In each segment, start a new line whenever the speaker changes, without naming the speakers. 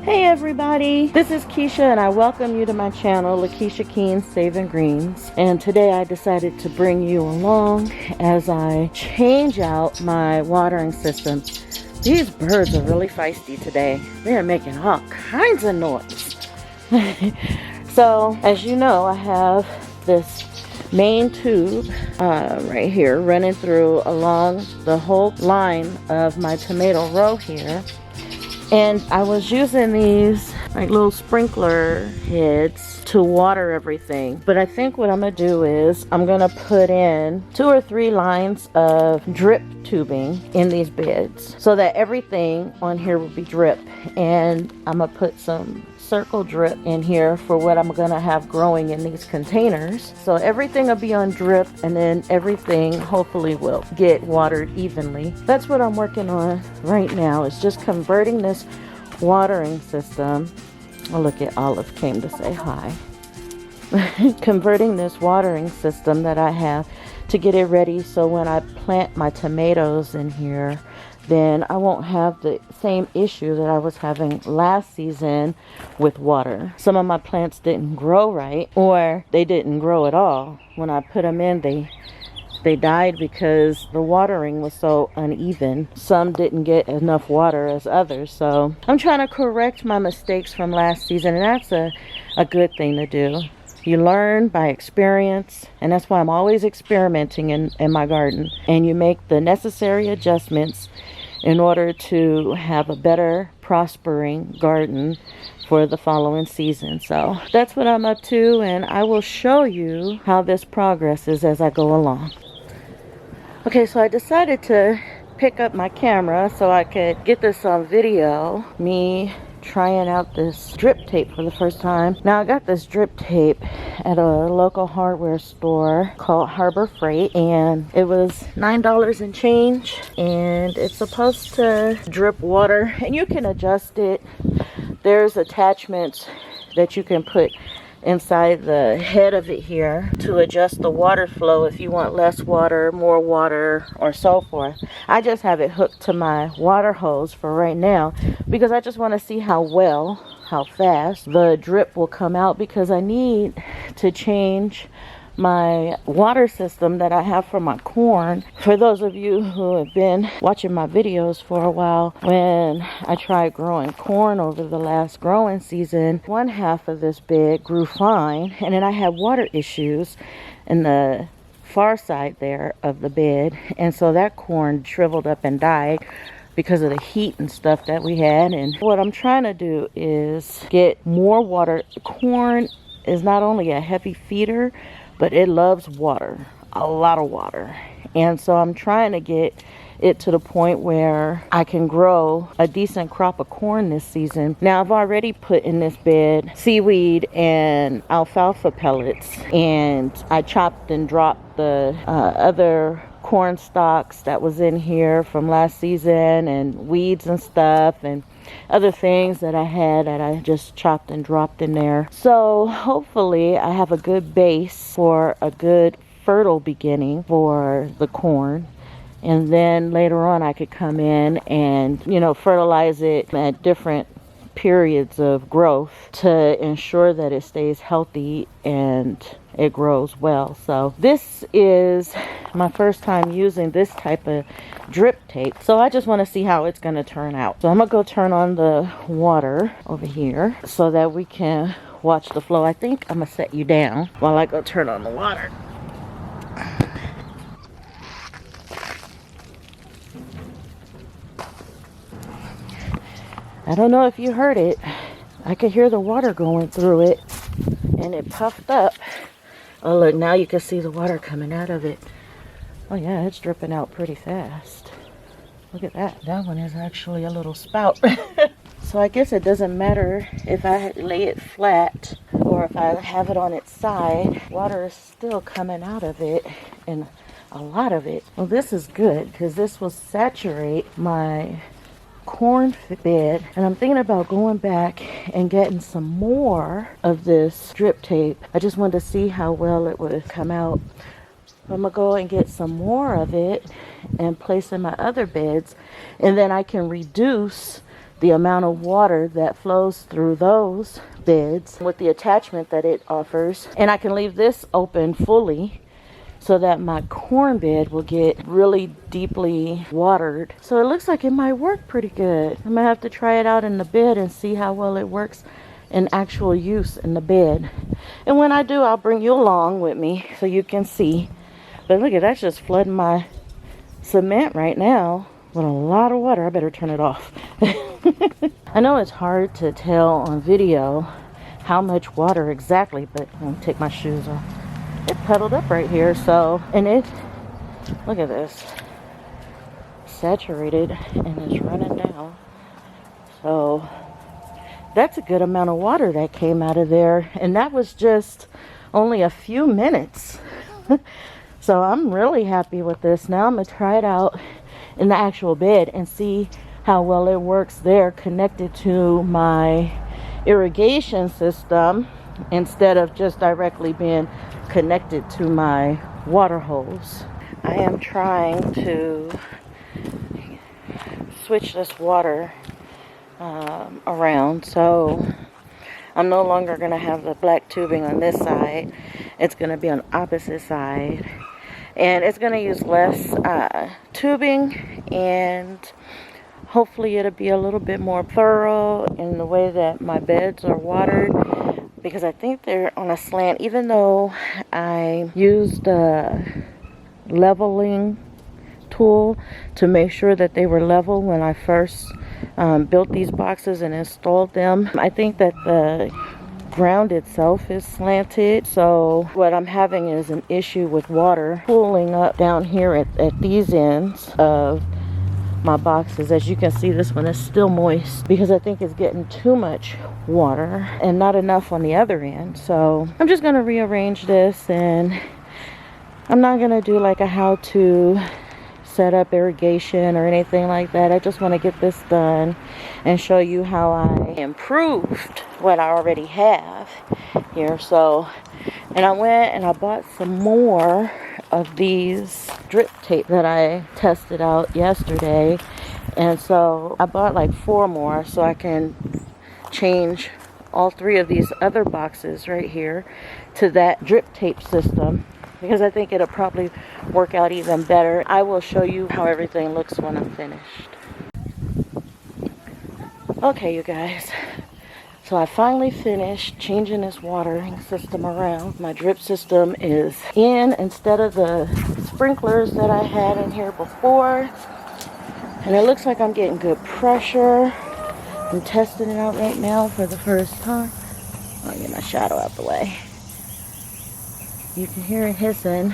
Hey everybody, this is Keisha and I welcome you to my channel, Lakisha Keene Saving Greens. And today I decided to bring you along as I change out my watering system. These birds are really feisty today. They're making all kinds of noise. So, as you know, I have this main tube right here running through along the whole line of my tomato row here. And I was using these like little sprinkler heads to water everything. But I think what I'm gonna do is I'm gonna put in 2 or 3 lines of drip tubing in these beds so that everything on here will be drip. And I'm gonna put some circle drip in here for what I'm gonna have growing in these containers. So everything will be on drip and then everything hopefully will get watered evenly. That's what I'm working on right now, is just converting this watering system. Oh, look at Olive came to say hi. Converting this watering system that I have to get it ready so when I plant my tomatoes in here, then I won't have the same issue that I was having last season with water. Some of my plants didn't grow right, or they didn't grow at all. When I put them in, they died because the watering was so uneven. Some didn't get enough water as others. So I'm trying to correct my mistakes from last season, and that's a good thing to do. You learn by experience, and that's why I'm always experimenting in my garden. And you make the necessary adjustments in order to have a better prospering garden for the following season. So that's what I'm up to, and I will show you how this progresses as I go along. Okay, so I decided to pick up my camera so I could get this on video, me trying out this drip tape for the first time. Now I got this drip tape at a local hardware store called Harbor Freight, and it was $9 and change, and it's supposed to drip water, and you can adjust it. There's attachments that you can put inside the head of it here to adjust the water flow if you want less water, more water, or so forth. I just have it hooked to my water hose for right now because I just want to see how fast the drip will come out, because I need to change my water system that I have for my corn. For those of you who have been watching my videos for a while, when I tried growing corn over the last growing season, one half of this bed grew fine, and then I had water issues in the far side there of the bed, and so that corn shriveled up and died because of the heat and stuff that we had. And what I'm trying to do is get more water. Corn is not only a heavy feeder, but it loves water, a lot of water. And so I'm trying to get it to the point where I can grow a decent crop of corn this season. Now I've already put in this bed seaweed and alfalfa pellets, and I chopped and dropped the other corn stalks that was in here from last season, and weeds and stuff, and other things that I had that I just chopped and dropped in there. So hopefully I have a good base for a good fertile beginning for the corn. And then later on I could come in and, fertilize it at different periods of growth to ensure that it stays healthy and it grows well. So this is my first time using this type of drip tape, so I just want to see how it's going to turn out. So I'm gonna go turn on the water over here so that we can watch the flow. I think I'm gonna set you down while I go turn on the water. I don't know if you heard it. I could hear the water going through it, and it puffed up. Oh look, now you can see the water coming out of it. Oh yeah, it's dripping out pretty fast. Look at that. That one is actually a little spout. So I guess it doesn't matter if I lay it flat or if I have it on its side. Water is still coming out of it, and a lot of it. Well, this is good because this will saturate my corn bed, and I'm thinking about going back and getting some more of this drip tape. I just wanted to see how well it would come out. I'm gonna go and get some more of it and place in my other beds, and then I can reduce the amount of water that flows through those beds with the attachment that it offers. And I can leave this open fully so that my corn bed will get really deeply watered. So it looks like it might work pretty good. I'm gonna have to try it out in the bed and see how well it works in actual use in the bed. And when I do, I'll bring you along with me so you can see. But look at that's just flooding my cement right now with a lot of water. I better turn it off. I know it's hard to tell on video how much water exactly, but I'm gonna take my shoes off. It puddled up right here, so, and it, look at this, saturated and it's running down. So that's a good amount of water that came out of there, and that was just only a few minutes. So I'm really happy with this. Now I'm gonna try it out in the actual bed and see how well it works there connected to my irrigation system instead of just directly being connected to my water hose. I am trying to switch this water around, so I'm no longer going to have the black tubing on this side. It's going to be on the opposite side, and it's going to use less tubing, and hopefully it'll be a little bit more thorough in the way that my beds are watered, because I think they're on a slant. Even though I used a leveling tool to make sure that they were level when I first built these boxes and installed them, I think that the ground itself is slanted. So what I'm having is an issue with water pooling up down here at these ends of my boxes. As you can see, this one is still moist because I think it's getting too much water and not enough on the other end. So I'm just going to rearrange this, and I'm not going to do like a how to set up irrigation or anything like that. I just want to get this done and show you how I improved what I already have here. So, and I went and I bought some more of these drip tape that I tested out yesterday, and so I bought like 4 more so I can change all 3 of these other boxes right here to that drip tape system, because I think it'll probably work out even better. I will show you how everything looks when I'm finished. Okay, you guys, so I finally finished changing this watering system around. My drip system is in instead of the sprinklers that I had in here before, and it looks like I'm getting good pressure. I'm testing it out right now for the first time. I'll get my shadow out the way. You can hear it hissing,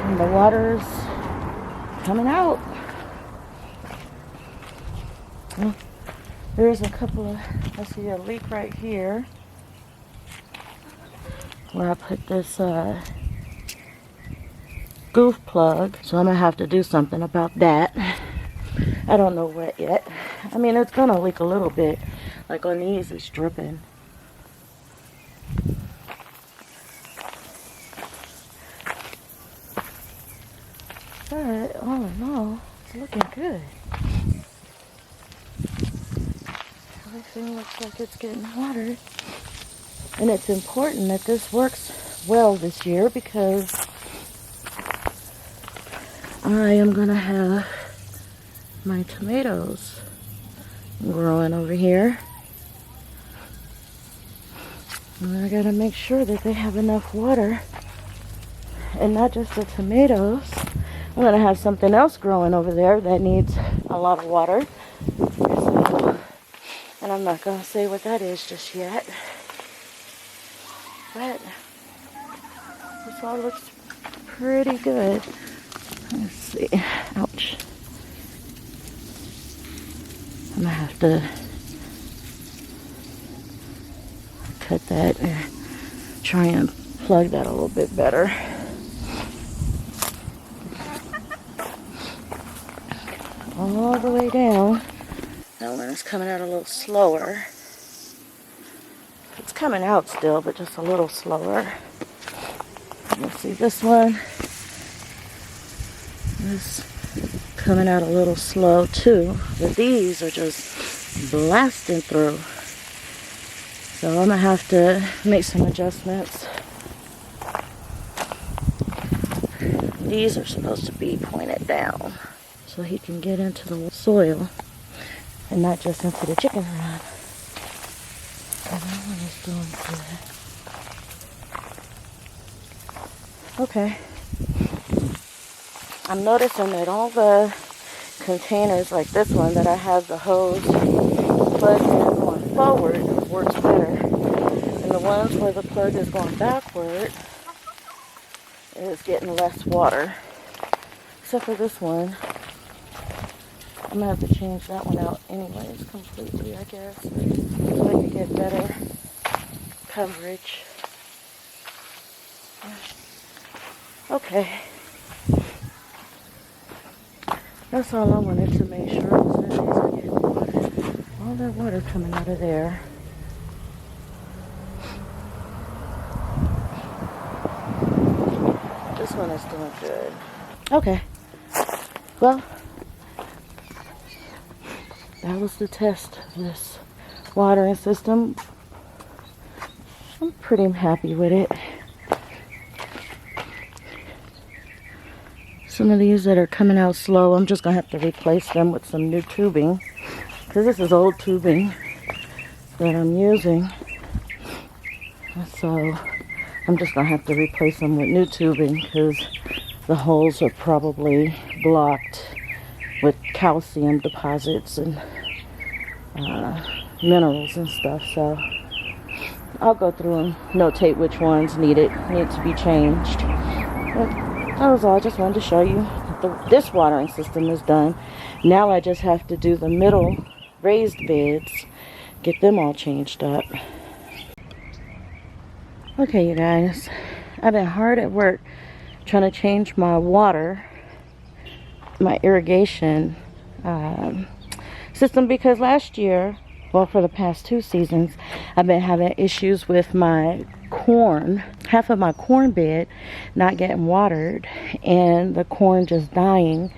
and the water's coming out. Well, there's a couple of, I see a leak right here where I put this goof plug, so I'm gonna have to do something about that. I don't know what yet. I mean, it's gonna leak a little bit, like on these it's dripping. But all in all, it's looking good. Everything looks like it's getting watered. And it's important that this works well this year, because I am going to have my tomatoes growing over here. And I got to make sure that they have enough water. And not just the tomatoes. I'm going to have something else growing over there that needs a lot of water. So, and I'm not going to say what that is just yet. But this all looks pretty good. Let's see. Ouch. I'm going to have to cut that and try and plug that a little bit better. All the way down. That one is coming out a little slower. It's coming out still, but just a little slower. Let's see, this one is coming out a little slow too, but these are just blasting through. So I'm gonna have to make some adjustments. These are supposed to be pointed down so he can get into the soil and not just into the chicken run. And that one is doing good. Okay. I'm noticing that all the containers like this one that I have the hose plug in going forward works better. And the ones where the plug is going backward is getting less water. Except for this one. I'm going to have to change that one out anyways completely, I guess. So I can get better coverage. Okay. That's all I wanted to make sure was that these are getting water. All that water coming out of there. This one is doing good. Okay. Well, that was the test of this watering system. I'm pretty happy with it. Some of these that are coming out slow, I'm just going to have to replace them with some new tubing. Because this is old tubing that I'm using. So I'm just going to have to replace them with new tubing because the holes are probably blocked with calcium deposits and minerals and stuff. So I'll go through and notate which ones need to be changed. But that was all. I just wanted to show you that this watering system is done. Now I just have to do the middle raised beds, get them all changed up. Okay, you guys, I've been hard at work trying to change my water, my irrigation system, because last year, well, for the past 2 seasons, I've been having issues with my corn, half of my corn bed not getting watered and the corn just dying.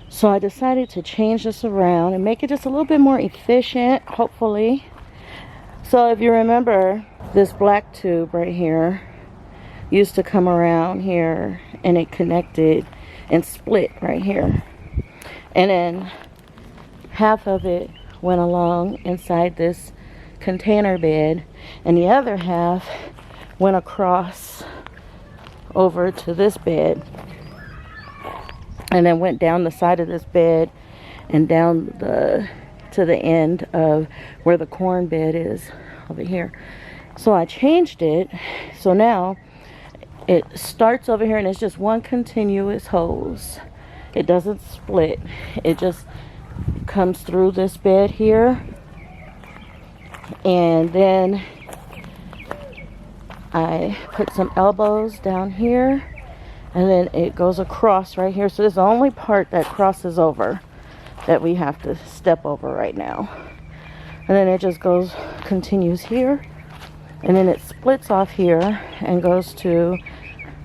So I decided to change this around and make it just a little bit more efficient, hopefully. So if you remember, this black tube right here used to come around here and it connected and split right here. And then half of it went along inside this container bed and the other half went across over to this bed and then went down the side of this bed and down to the end of where the corn bed is over here. So I changed it, so now it starts over here and it's just one continuous hose. It doesn't split, it just comes through this bed here, and then I put some elbows down here, and then it goes across right here. So this is the only part that crosses over that we have to step over right now. And then it just continues here, and then it splits off here and goes to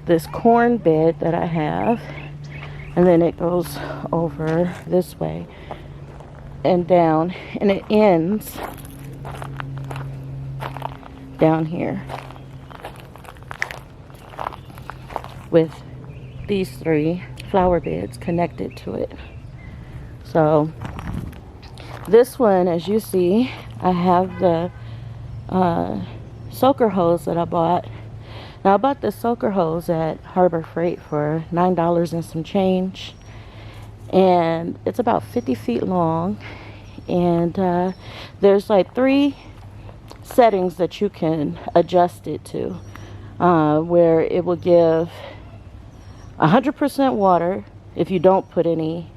this corn bed that I have, and then it goes over this way and down, and it ends down here with these 3 flower beds connected to it. So this one, as you see, I have the soaker hose that I bought. Now I bought this soaker hose at Harbor Freight for $9 and some change, and it's about 50 feet long, and there's like 3 settings that you can adjust it to, where it will give 100% water if you don't put any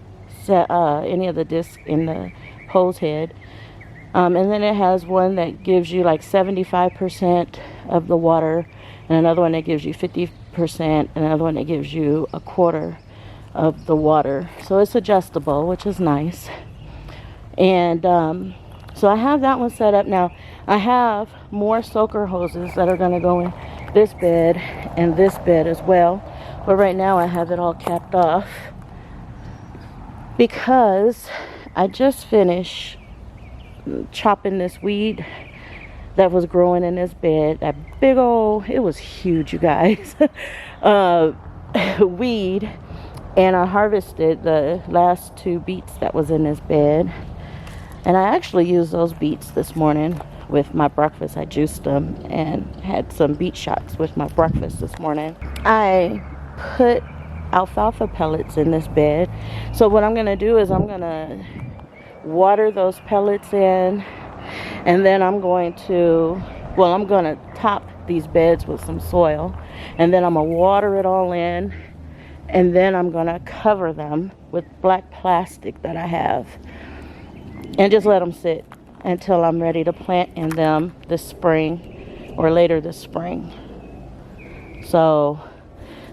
of the disc in the hose head, and then it has one that gives you like 75% of the water, and another one that gives you 50%, and another one that gives you a quarter of the water. So it's adjustable, which is nice. And so I have that one set up. Now I have more soaker hoses that are going to go in this bed and this bed as well, but right now I have it all capped off. because I just finished chopping this weed that was growing in this bed. That big old, it was huge, you guys, weed. And I harvested the last 2 beets that was in this bed. And I actually used those beets this morning with my breakfast. I juiced them and had some beet shots with my breakfast this morning. I put alfalfa pellets in this bed. So what I'm going to do is I'm going to water those pellets in. And then I'm going to top these beds with some soil. And then I'm going to water it all in. And then I'm going to cover them with black plastic that I have. And just let them sit until I'm ready to plant in them this spring or later this spring. So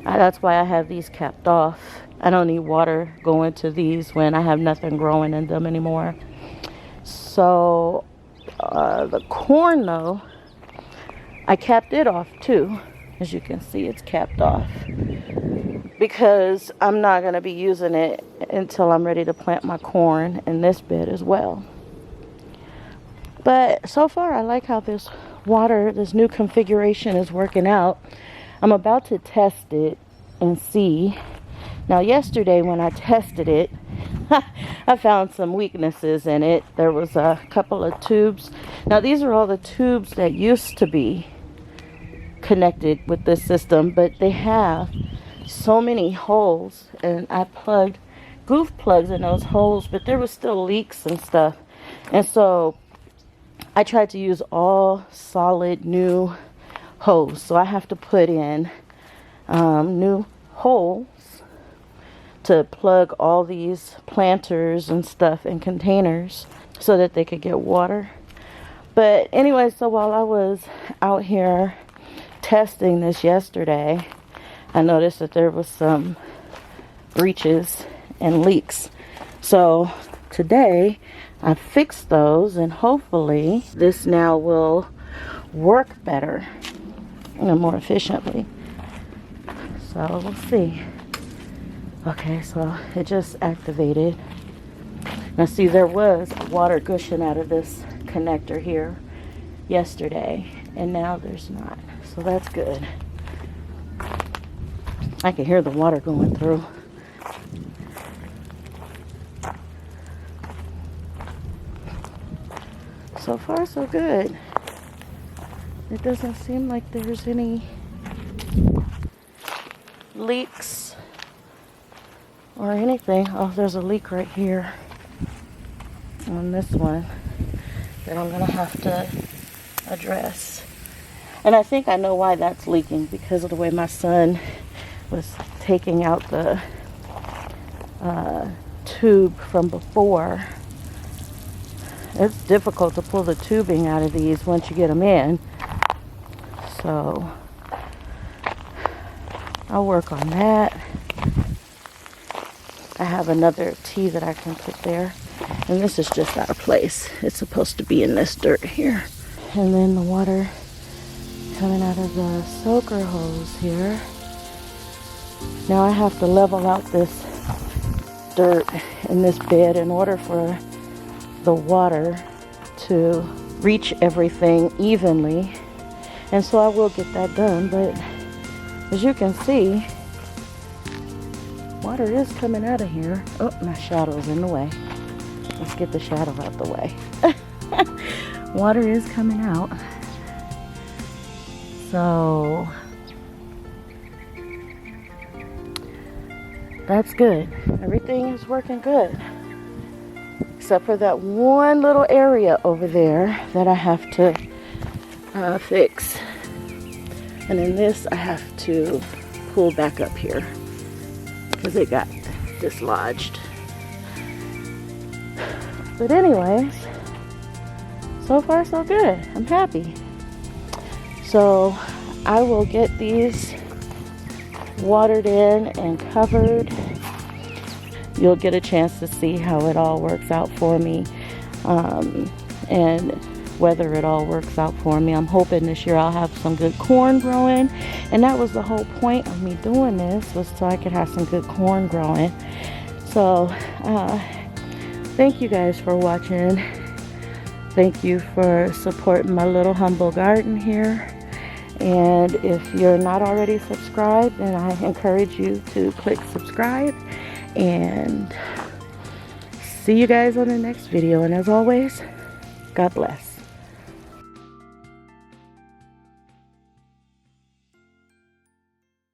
that's why I have these capped off. I don't need water going to these when I have nothing growing in them anymore. So the corn though, I capped it off too. As you can see, it's capped off, because I'm not going to be using it until I'm ready to plant my corn in this bed as well. But so far, I like how this new configuration is working out. I'm about to test it and see. Now, yesterday when I tested it, I found some weaknesses in it. There was a couple of tubes. Now, these are all the tubes that used to be connected with this system, but they have so many holes, and I plugged goof plugs in those holes, but there was still leaks and stuff. And so I tried to use all solid new hose. So I have to put in new holes to plug all these planters and stuff in containers so that they could get water. But anyway, so while I was out here testing this yesterday, I noticed that there was some breaches and leaks. So today I fixed those, and hopefully this now will work better and more efficiently. So we'll see. Okay, so it just activated. Now see, there was water gushing out of this connector here yesterday, and now there's not. So that's good. I can hear the water going through. So far, so good. It doesn't seem like there's any leaks or anything. Oh, there's a leak right here on this one that I'm going to have to address. And I think I know why that's leaking, because of the way my son was taking out the tube from before. It's difficult to pull the tubing out of these once you get them in. So I'll work on that. I have another tee that I can put there. And this is just out of place. It's supposed to be in this dirt here. And then the water coming out of the soaker hose here. Now I have to level out this dirt in this bed in order for the water to reach everything evenly. And so I will get that done, but as you can see, water is coming out of here. Oh, my shadow's in the way. Let's get the shadow out the way. Water is coming out. So that's good. Everything is working good. Except for that one little area over there that I have to fix. And in this, I have to pull back up here because it got dislodged. But anyways, so far so good. I'm happy. So I will get these watered in and covered. You'll get a chance to see how it all works out for me, and whether it all works out for me. I'm hoping this year I'll have some good corn growing, and that was the whole point of me doing this, was so I could have some good corn growing. So thank you guys for watching. Thank you for supporting my little humble garden here. And if you're not already subscribed, then I encourage you to click subscribe. And see you guys on the next video. And as always, God bless.